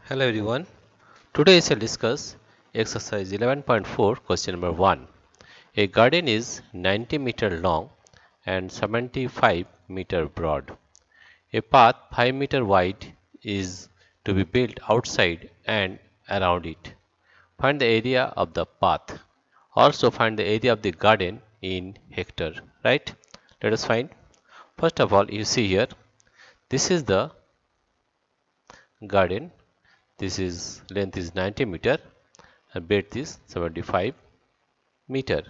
Hello everyone. Today I shall discuss exercise 11.4 question number 1. A garden is 90-meter long and 75-meter broad. A path 5-meter wide is to be built outside and around it. Find the area of the path. Also find the area of the garden in hectare. Right? Let us find. First of all, you see here, this is the garden. This is length is 90-meter and breadth is 75-meter,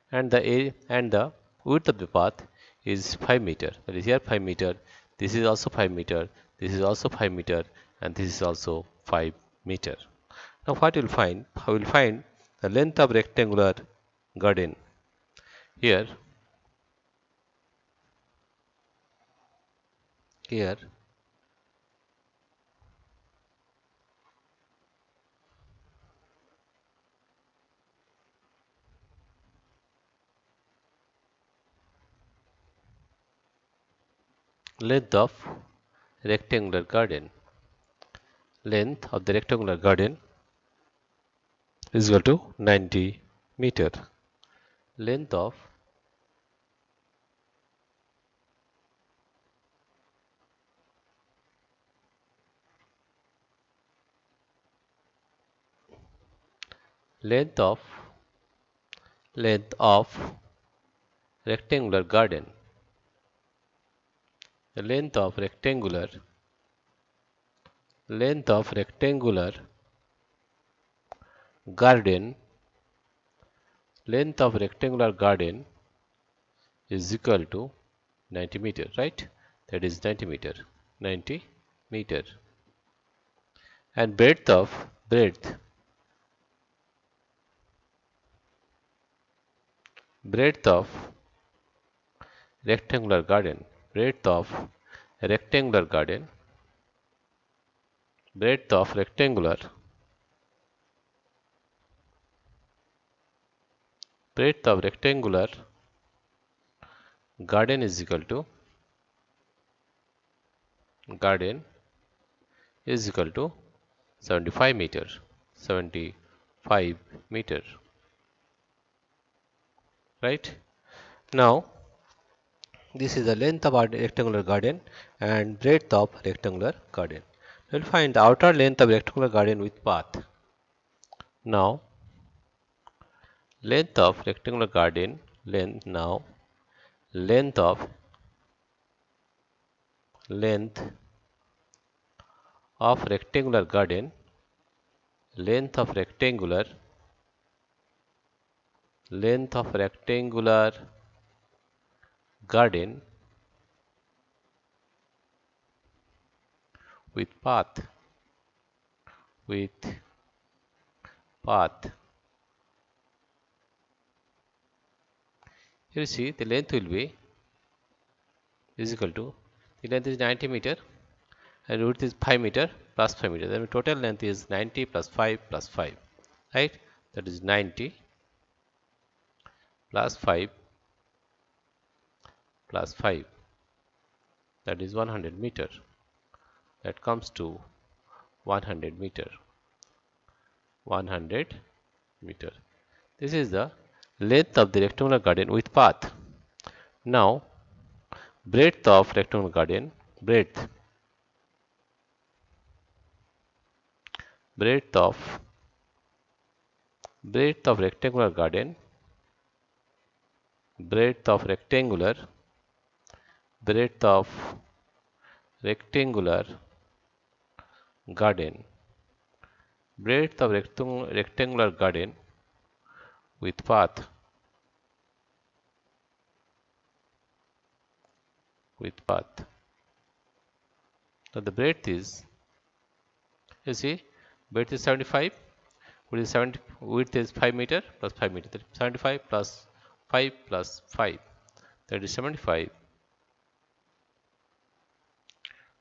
and the width of the path is 5-meter. That is here 5-meter. This is also 5-meter. This is also 5-meter, and this is also 5-meter. Now what you will find? I will find the length of rectangular garden. Here, here length of rectangular garden. Length of the rectangular garden is equal to 90-meter. Length of length of rectangular garden. The length of rectangular garden is equal to 90 meter, right? That is 90 meter. 90 meter. And breadth of rectangular garden. Breadth of rectangular garden. Breadth of rectangular garden is equal to 75 meter. 75 meter. Right? Now this is the length of our rectangular garden and breadth of rectangular garden. We will find the outer length of rectangular garden with path. Now length of rectangular garden length of rectangular garden length of rectangular garden with path here you see the length will be is equal to the length is 90 meter and width is 5 meter plus 5 meter. Then total length is 90 plus 5 plus 5, right? That is 90 plus 5 plus 5, that is 100 meter. That comes to 100 meter. 100 meter. This is the length of the rectangular garden with path. Now breadth of rectangular garden, breadth of rectangular garden, breadth of rectangular garden, breadth of rectangular garden with path. So the breadth is, you see, breadth is 75, width is 5 meter plus 5 meter. That is 75 plus 5 plus 5. That is 75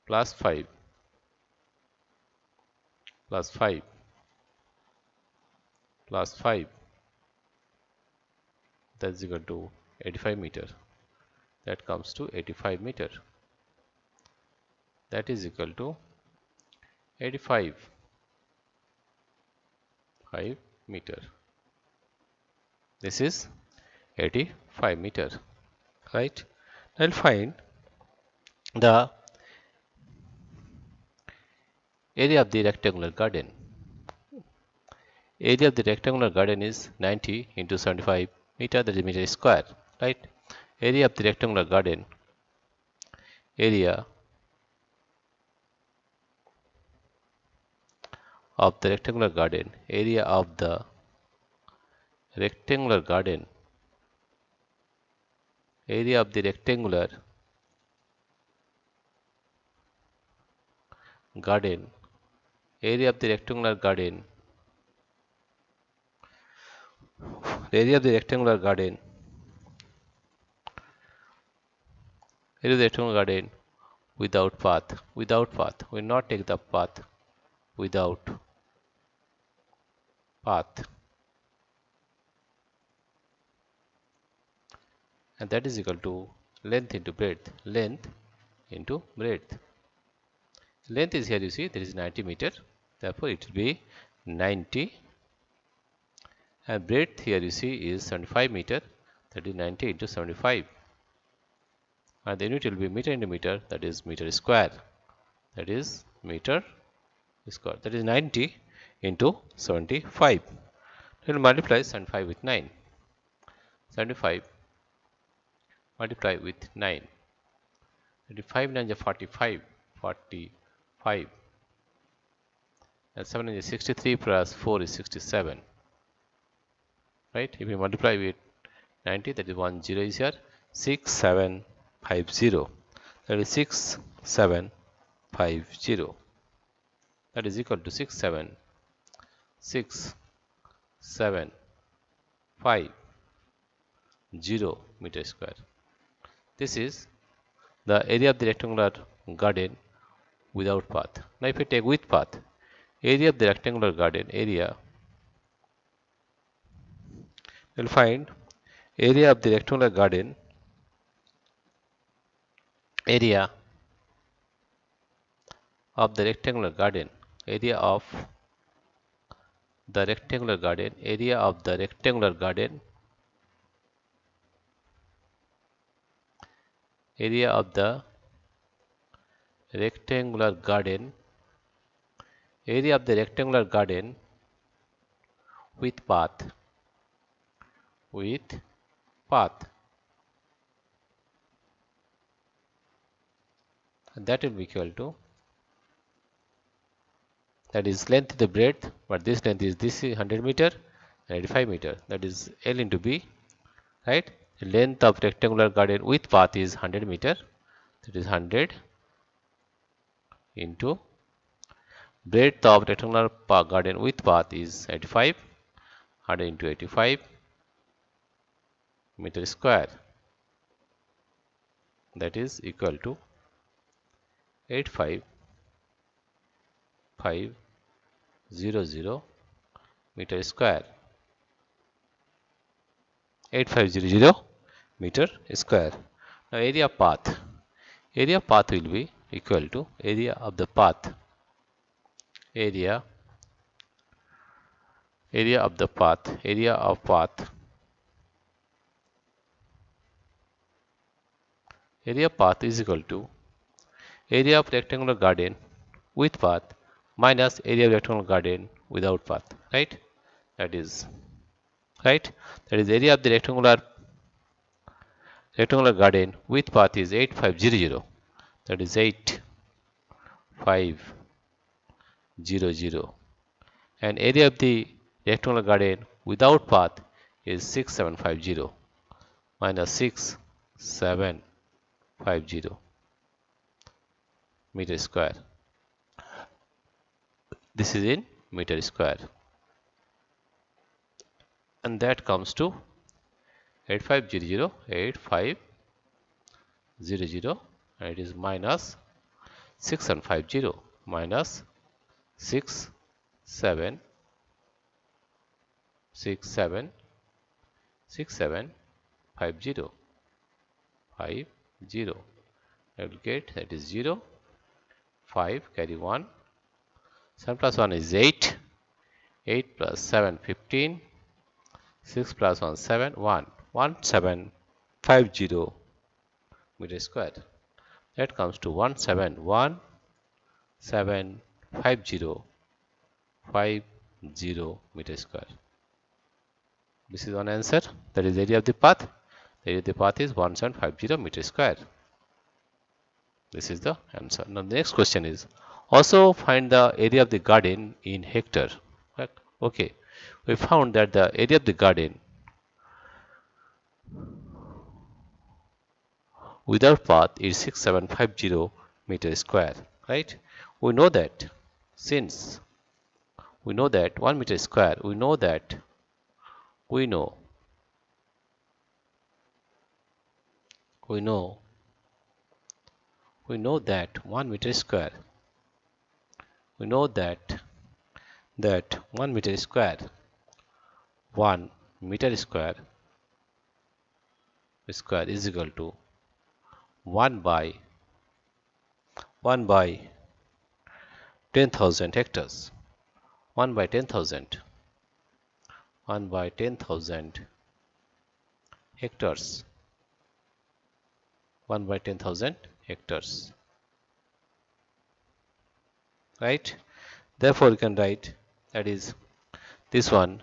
plus 5 plus 5 plus 5. That is equal to 85 meter. That comes to 85 meter. That is equal to 85 5 meter. This is 85 meter, right? I'll find the area of the rectangular garden. Area of the rectangular garden is 90 into 75 meter, that is meter square, right? Area of the rectangular garden, area of the rectangular garden, area of the rectangular garden, area of the rectangular garden, area of the rectangular garden, area of the rectangular garden, area of the rectangular garden without path, without path. We will not take the path, without path, and that is equal to length into breadth, length into breadth. Length is here, you see, there is 90 meter, therefore it will be 90, and breadth here you see is 75 meter, that is 90 into 75, and the unit will be meter into meter, that is meter square, that is meter square, that is 90 into 75. We will multiply 75 with 9, 75 multiply with 9, 5 9 is 45, 45, and 7 is 63 plus 4 is 67, right? If we multiply with 90, that is 1 0 is here, 6750, that is 6750, that is equal to 67650 meter square. This is the area of the rectangular garden without path. Now if we take with path, area of the rectangular garden, area, we will find area of the rectangular garden, area of the rectangular garden, area of the rectangular garden, area of the rectangular garden, area of the rectangular garden, area of the rectangular garden with path, with path, and that will be equal to, that is length to the breadth, but this length is, this is 100 meter and 85 meter, that is L into B, right? The length of rectangular garden with path is 100 meter, that is 100 into breadth of rectangular garden with path is 85, 100 into 85 meter square, that is equal to 85500 meter square, 8500 meter square. Now area of path, area of path will be equal to area of the path, area of the path, area of path, area of path is equal to area of rectangular garden with path minus area of rectangular garden without path, right? That is, right, that is area of the rectangular garden with path is 8500, that is 8500, and area of the rectangular garden without path is 6750 minus 6750 meter square. This is in meter square, and that comes to 8500, and it is minus 6750 minus 6750, I will get, that is 0, 5 carry 1, 7 plus 1 is 8, 8 plus 7, 15. 6 plus 1, 7, 1. 1750 meter square. That comes to 171,750 meter square. This is one answer. That is the area of the path. The area of the path is 1750 meter square. This is the answer. Now the next question is also find the area of the garden in hectare. Right? Okay, we found that the area of the garden without path is 6750 meter square. Right? We know that since we know that 1 meter square, we know that we know that 1 meter square, we know that 1 meter square, 1 meter square is equal to 1 by 10,000 hectares. 1 by 10,000 hectares. 1 by 10,000 hectares. Right? Therefore, you can write that is this one,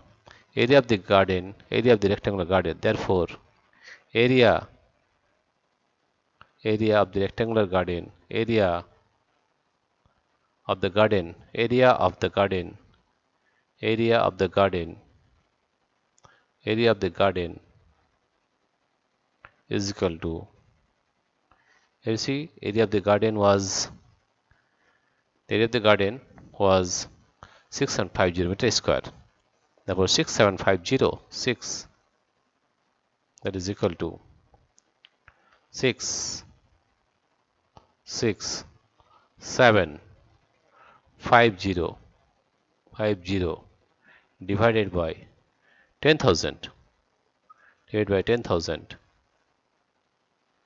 area of the garden, area of the rectangular garden. Therefore, area of the rectangular garden, area of the garden is equal to, you see, area of the garden was 6750 meter square. Therefore 6750, that is equal to 66750 divided by 10,000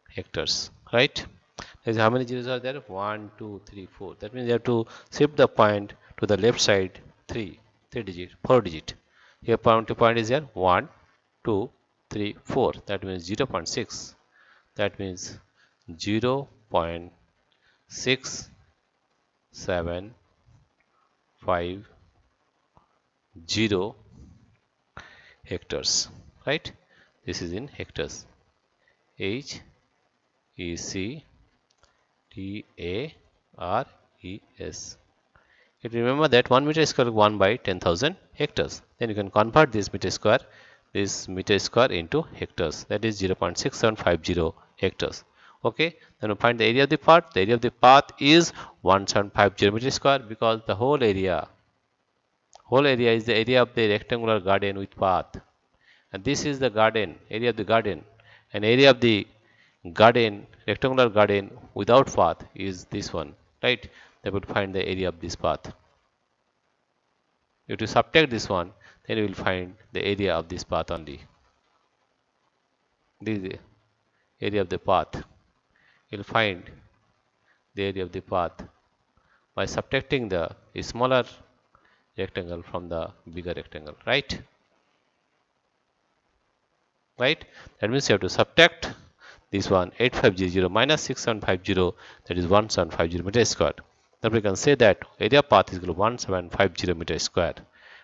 hectares. Right? Is how many zeros are there? 1, 2, 3, 4. That means you have to shift the point to the left side 4 digit. Here point to point is here 1, 2, 3, 4. That means 0 0.6. That means 0.6750 hectares. Right? This is in hectares. HECTARES. You remember that 1 meter square 1 by 10,000 hectares. Then you can convert this meter square into hectares. That is 0.6750 hectares. Okay. Then we find the area of the path. The area of the path is 1750 meter square because the whole area is the area of the rectangular garden with path. And this is the garden, area of the garden. And area of the garden, rectangular garden without path is this one, right? They would find the area of this path. If you subtract this one, then you will find the area of this path only. This is the area of the path. You will find the area of the path by subtracting the smaller rectangle from the bigger rectangle, right? Right? That means you have to subtract this one 8500 minus 6750, that is 1750 meter square. Then we can say that area path is equal to 1750 meter square.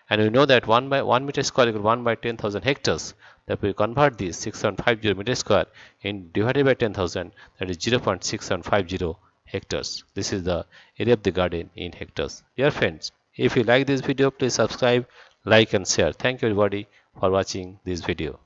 And we know that 1 by 1 meter square equal to 1 by 10,000 hectares. That we convert this 6750 meter square in divided by 10,000, that is 0.6750 hectares. This is the area of the garden in hectares. Dear friends, if you like this video, please subscribe, like and share. Thank you everybody for watching this video.